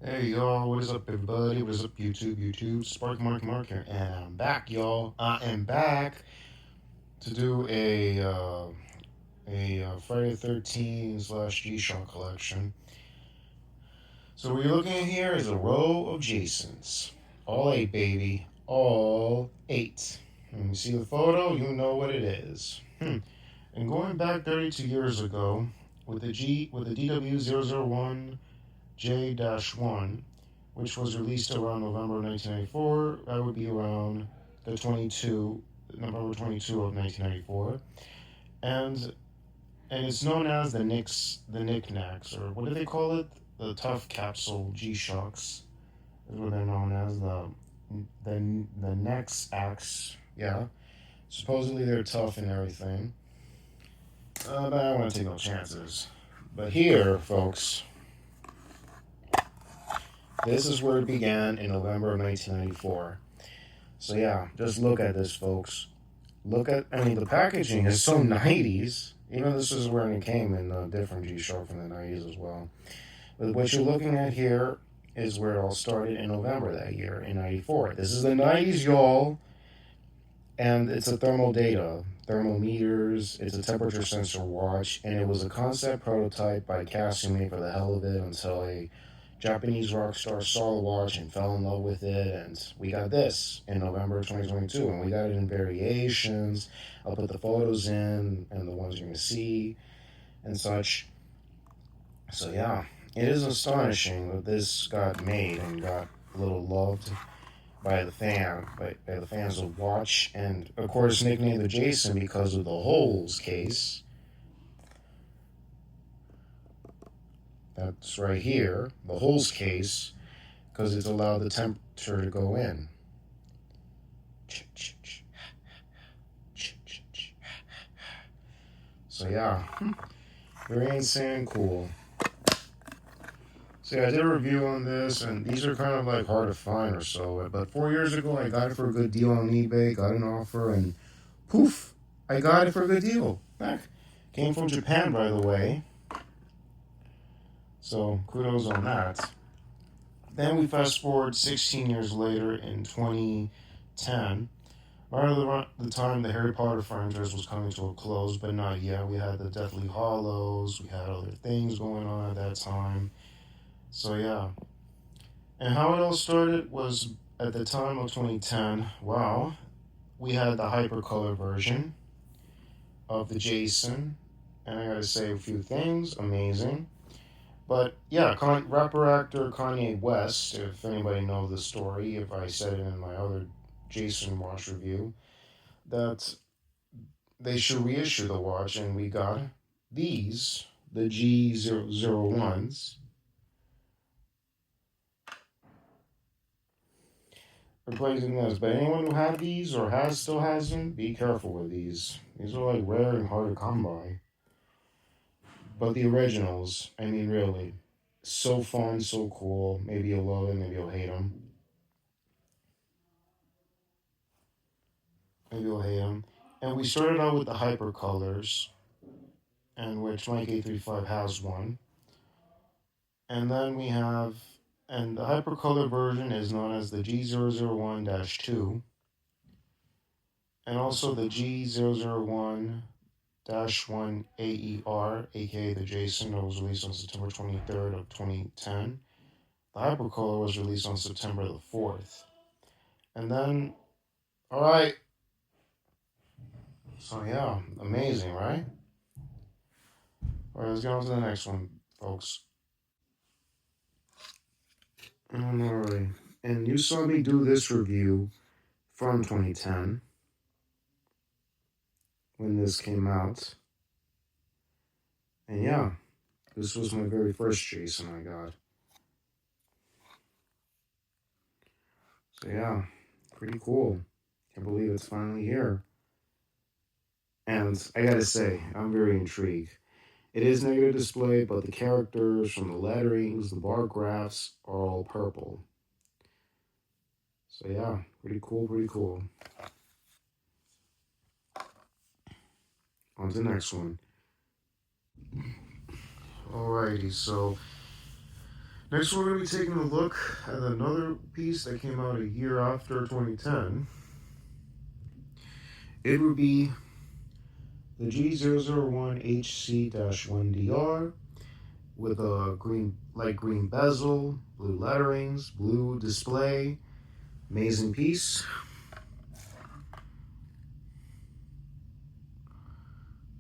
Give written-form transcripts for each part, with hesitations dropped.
Hey y'all, what is up everybody? What is up YouTube? Spark Mark here, and I'm back, y'all. I am back to do a Friday the 13th slash G-Shock collection. So what you're looking at here is a row of Jasons. All eight, baby. All eight. When you see the photo, you know what it is. And going back 32 years ago, with the DW001 J-1, which was released around November 1994. That would be around the 22, November 22 of 1994, and it's known as the Knickknacks, or what do they call it? The Tough Capsule G-Shocks is what they're known as. The Nexax, yeah. Supposedly they're tough and everything, but I don't want to take no chances. But here, folks, this is where it began in November of 1994. So yeah, just look at this, folks. The packaging is so 90s. Even this is where it came in a different G-Shock from the 90s as well. But what you're looking at here is where it all started in November that year, in 94. This is the 90s, y'all. And it's a thermal data, thermometers, it's a temperature sensor watch, and it was a concept prototype by Casio for the hell of it until a Japanese rock star saw the watch and fell in love with it, and we got this in November 2022, and we got it in variations. I'll put the photos in and the ones you're going to see and such. So yeah, it is astonishing that this got made and got a little loved by the fans of Watch, and of course nicknamed the Jason because of the holes case. That's right here, the holes case, because it's allowed the temperature to go in. So yeah, very insane cool. So yeah, I did a review on this, and these are kind of like hard to find or so. But 4 years ago, I got it for a good deal on eBay, got an offer, and poof, I got it for a good deal. Back. Came from Japan, by the way. So kudos on that. Then we fast forward 16 years later in 2010. Right around the time the Harry Potter franchise was coming to a close, but not yet. We had the Deathly Hallows, we had other things going on at that time. So yeah. And how it all started was at the time of 2010, wow, we had the hypercolor version of the Jason. And I gotta say a few things, amazing. But yeah, rapper actor Kanye West, if anybody knows the story, if I said it in my other Jason watch review, that they should reissue the watch, and we got these, the G001s. Replacing those, but anyone who had these or still has them, be careful with these. These are like rare and hard to come by. But the originals, I mean, really, so fun, so cool. Maybe you'll love it, maybe you'll hate them. Maybe you'll hate them. And we started out with the hyper colors, and which Mike 835 has one. And then we have, and the hypercolor version is known as the G001 2, and also the G001 1 AER, aka the Jason, that was released on September 23rd of 2010. The hypercolor was released on September the 4th. And then, alright, so yeah, amazing, right? Alright, let's get on to the next one, folks. Alright, and you saw me do this review from 2010 when this came out. And yeah, this was my very first Jason I got. So yeah, pretty cool. Can't believe it's finally here. And I gotta say, I'm very intrigued. It is negative display, but the characters from the letterings, the bar graphs are all purple. So yeah, pretty cool, pretty cool. On to the next one. Alrighty, so Next, we're going to be taking a look at another piece that came out a year after 2010. It would be the G001HC-1DR with a light green bezel, blue letterings, blue display. Amazing piece.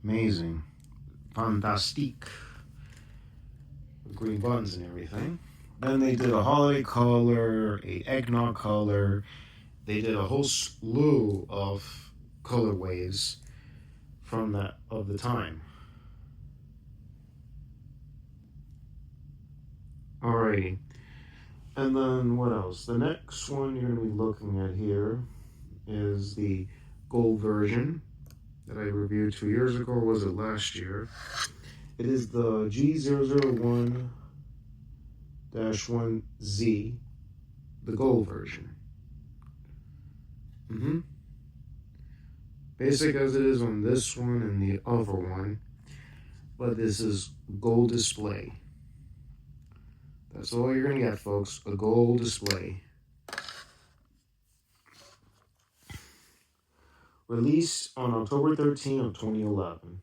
Amazing. Fantastique. With green buttons and everything. Then they did a holiday color, a eggnog color. They did a whole slew of colorways from that of the time. Alrighty. And then what else? The next one you're going to be looking at here is the gold version that I reviewed 2 years ago, or was it last year? It is the G001-1Z, the gold version. Basic as it is on this one and the other one, but this is gold display. That's all you're going to get, folks, a gold display. Released on October 13 of 2011.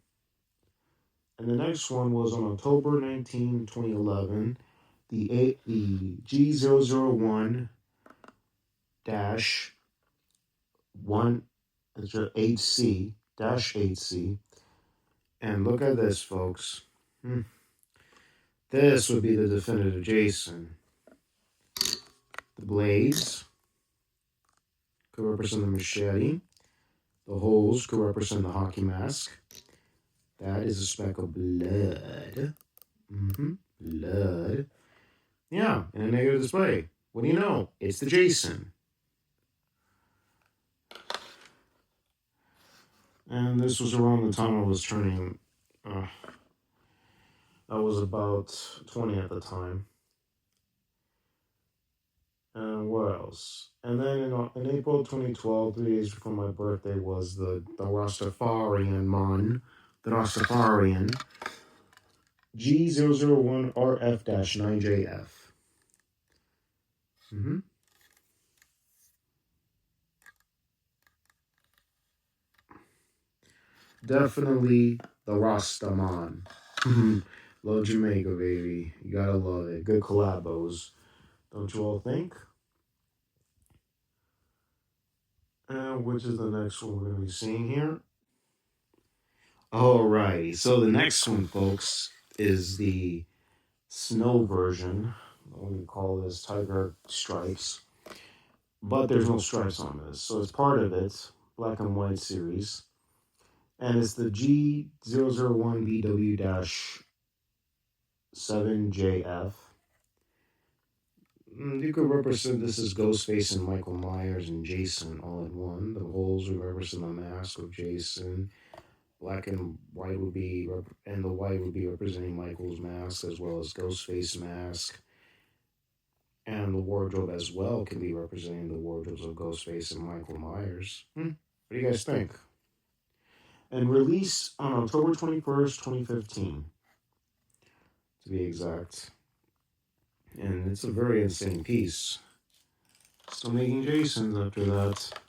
And the next one was on October 19, 2011, the G001-1 HC-8C. And look at this, folks. This would be the definitive Jason. The blades could represent the machete. The holes could represent the hockey mask. That is a speck of blood. Blood. Yeah, and a negative display. What do you know? It's the Jason. And this was around the time I was turning... I was about 20 at the time. And what else? And then in April 2012, 3 days before my birthday, was the Rastafarian Mon, the Rastafarian G001RF-9JF. Definitely the Rastaman. Love Jamaica, baby. You gotta love it. Good collabos. Don't you all think? And which is the next one we're going to be seeing here? Alrighty, so the next one, folks, is the snow version. We call this Tiger Stripes. But there's no stripes on this, so it's part of it, black and white series. And it's the G001BW-7JF. You could represent this as Ghostface and Michael Myers and Jason all in one. The holes would represent the mask of Jason. Black and white would be, and the white would be representing Michael's mask as well as Ghostface mask. And the wardrobe as well can be representing the wardrobes of Ghostface and Michael Myers. What do you guys think? And released on October 21st, 2015, to be exact. And it's a very insane piece. Still making Jasons after that.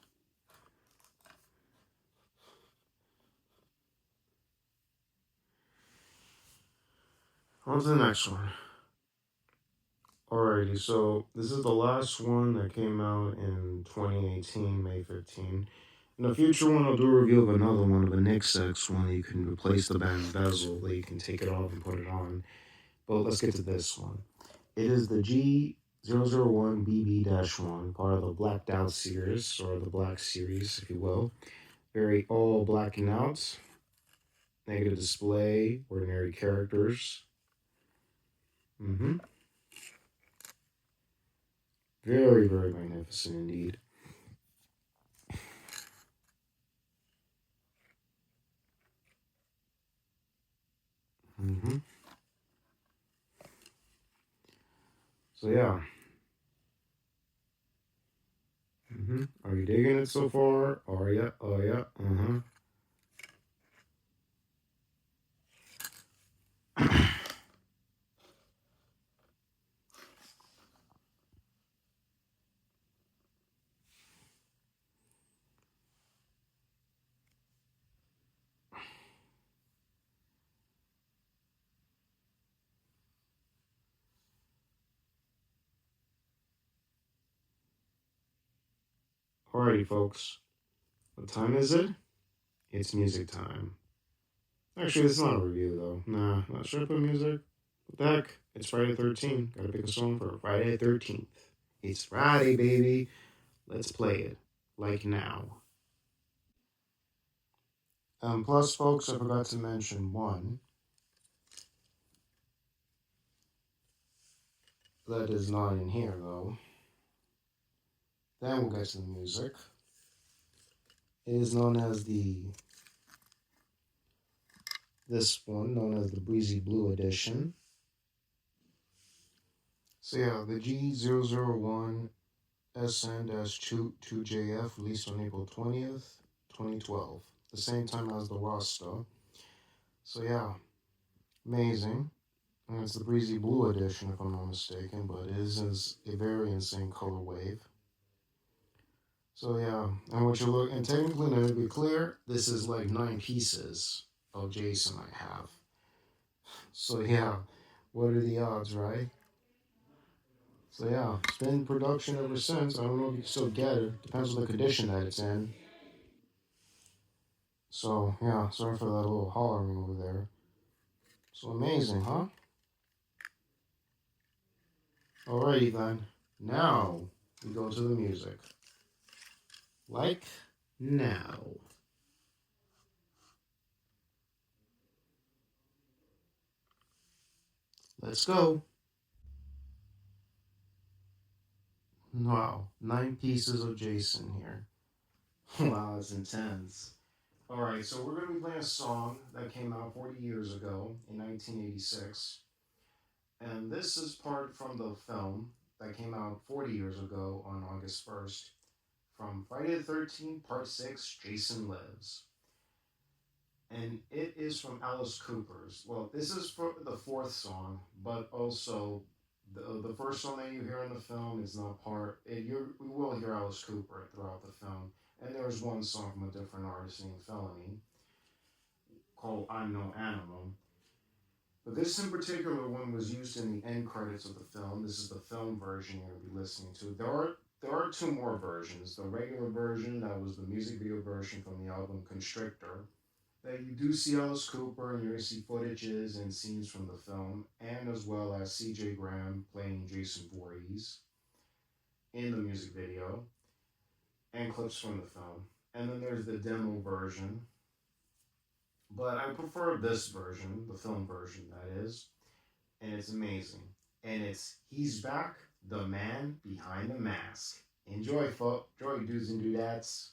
On to the next one. Alrighty, so this is the last one that came out in 2018, May 15. In the future one, I'll do a review of another one, of a Nexax one. You can replace the band bezel, that you can take it off and put it on. But let's get to this one. It is the G001BB-1, part of the Blacked Out series, or the Black series, if you will. Very all blacking out. Negative display, ordinary characters. Very, very magnificent indeed. So yeah. Are you digging it so far? Are ya? Oh yeah. Alrighty, folks. What time is it? It's music time. Actually, it's not a review, though. Nah, not should I put music? What the heck? It's Friday 13th. Gotta pick a song for Friday 13th. It's Friday, baby. Let's play it. Like now. Plus, folks, I forgot to mention one that is not in here, though. Then we'll get to the music. It is known as this one, known as the Breezy Blue Edition. So yeah, the G001 SN-2JF released on April 20th, 2012, the same time as the Rasta. So yeah, amazing. And it's the Breezy Blue Edition, if I'm not mistaken, but it is a very insane color wave. So yeah, and what you look, and technically, now to be clear, this is like 9 pieces of Jason I have. So yeah, what are the odds, right? So yeah, it's been in production ever since. I don't know if you can still get it. Depends on the condition that it's in. So yeah, sorry for that little hollering over there. So amazing, huh? Alrighty then. Now we go to the music. Like now. Let's go. Wow, 9 pieces of Jason here. Wow, that's intense. Alright, so we're going to be playing a song that came out 40 years ago in 1986. And this is part from the film that came out 40 years ago on August 1st from Friday the 13th, Part 6, Jason Lives. And it is from Alice Cooper's. Well, this is for the 4th song, but also the first song that you hear in the film is not part. We will hear Alice Cooper throughout the film. And there's one song from a different artist named Felony called I'm No Animal. But this in particular one was used in the end credits of the film. This is the film version you're going to be listening to. There are 2 more versions. The regular version, that was the music video version from the album Constrictor. That you do see Alice Cooper and you're going to see footages and scenes from the film, and as well as CJ Graham playing Jason Voorhees in the music video, and clips from the film. And then there's the demo version. But I prefer this version, the film version, that is. And it's amazing. And it's He's Back, the man behind the mask. Enjoy, folks. Enjoy, dudes and dudettes.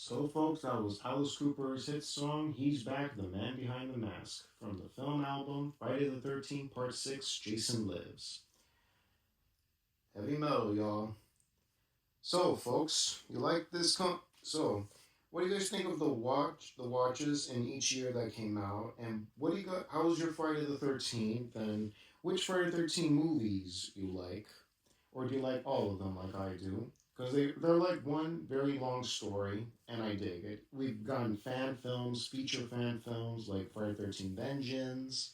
So, folks, that was Alice Cooper's hit song, He's Back, the Man Behind the Mask, from the film album Friday the 13th, Part 6, Jason Lives. Heavy metal, y'all. So, folks, you like this? So, what do you guys think of the watches in each year that came out? And what do you got? How was your Friday the 13th? And which Friday the 13th movies you like? Or do you like all of them like I do? Because they're like one very long story, and I dig it. We've gotten fan films, feature fan films like Friday the 13th Vengeance,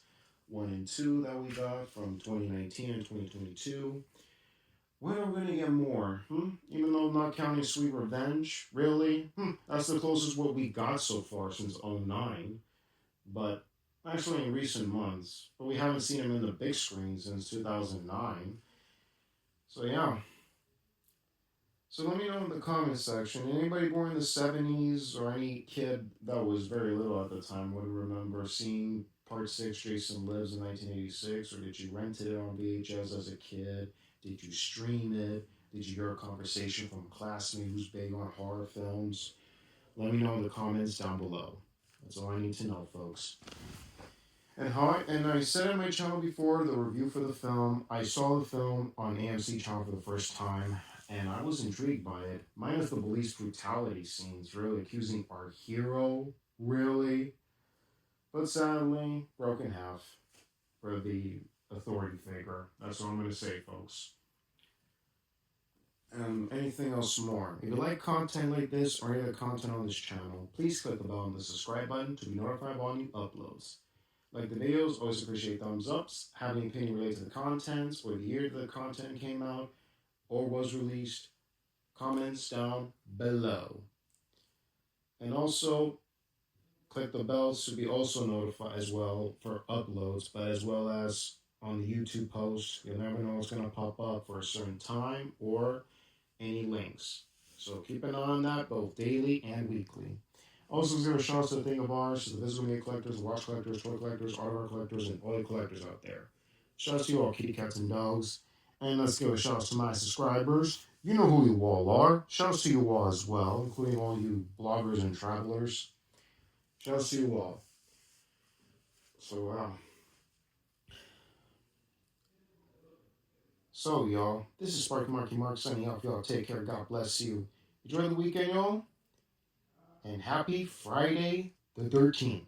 1 and 2 that we got from 2019 and 2022. When are we going to get more? Even though I'm not counting Sweet Revenge, really? That's the closest what we got so far since '09. But actually in recent months. But we haven't seen him in the big screen since 2009. So yeah. So let me know in the comments section. Anybody born in the 70s or any kid that was very little at the time would remember seeing Part 6 Jason Lives in 1986? Or did you rent it on VHS as a kid? Did you stream it? Did you hear a conversation from a classmate who's big on horror films? Let me know in the comments down below. That's all I need to know, folks. And I said in my channel before, the review for the film, I saw the film on AMC channel for the first time, and I was intrigued by it. Minus the police brutality scenes, really accusing our hero, really. But sadly, broken half for the authority figure. That's all I'm going to say, folks. Anything else more? If you like content like this or any other content on this channel, please click the bell on the subscribe button to be notified of all new uploads. Like the videos, always appreciate thumbs ups. Have any opinion related to the contents or the year that the content came out or was released, comments down below. And also, click the bell to be also notified as well for uploads, but as well as on the YouTube post. You'll never know what's going to pop up for a certain time or any links. So keep an eye on that both daily and weekly. Also, give a shout out to the thing of ours, to the visible media collectors, watch collectors, toy collectors, artwork collectors, and oil collectors out there. Shout out to you all, kitty cats and dogs. And let's give a shout out to my subscribers. You know who you all are. Shout out to you all as well, including all you bloggers and travelers. Shout out to you all. So, y'all, this is Sparky Marky Mark signing off. Y'all take care. God bless you. Enjoy the weekend, y'all. And happy Friday the 13th.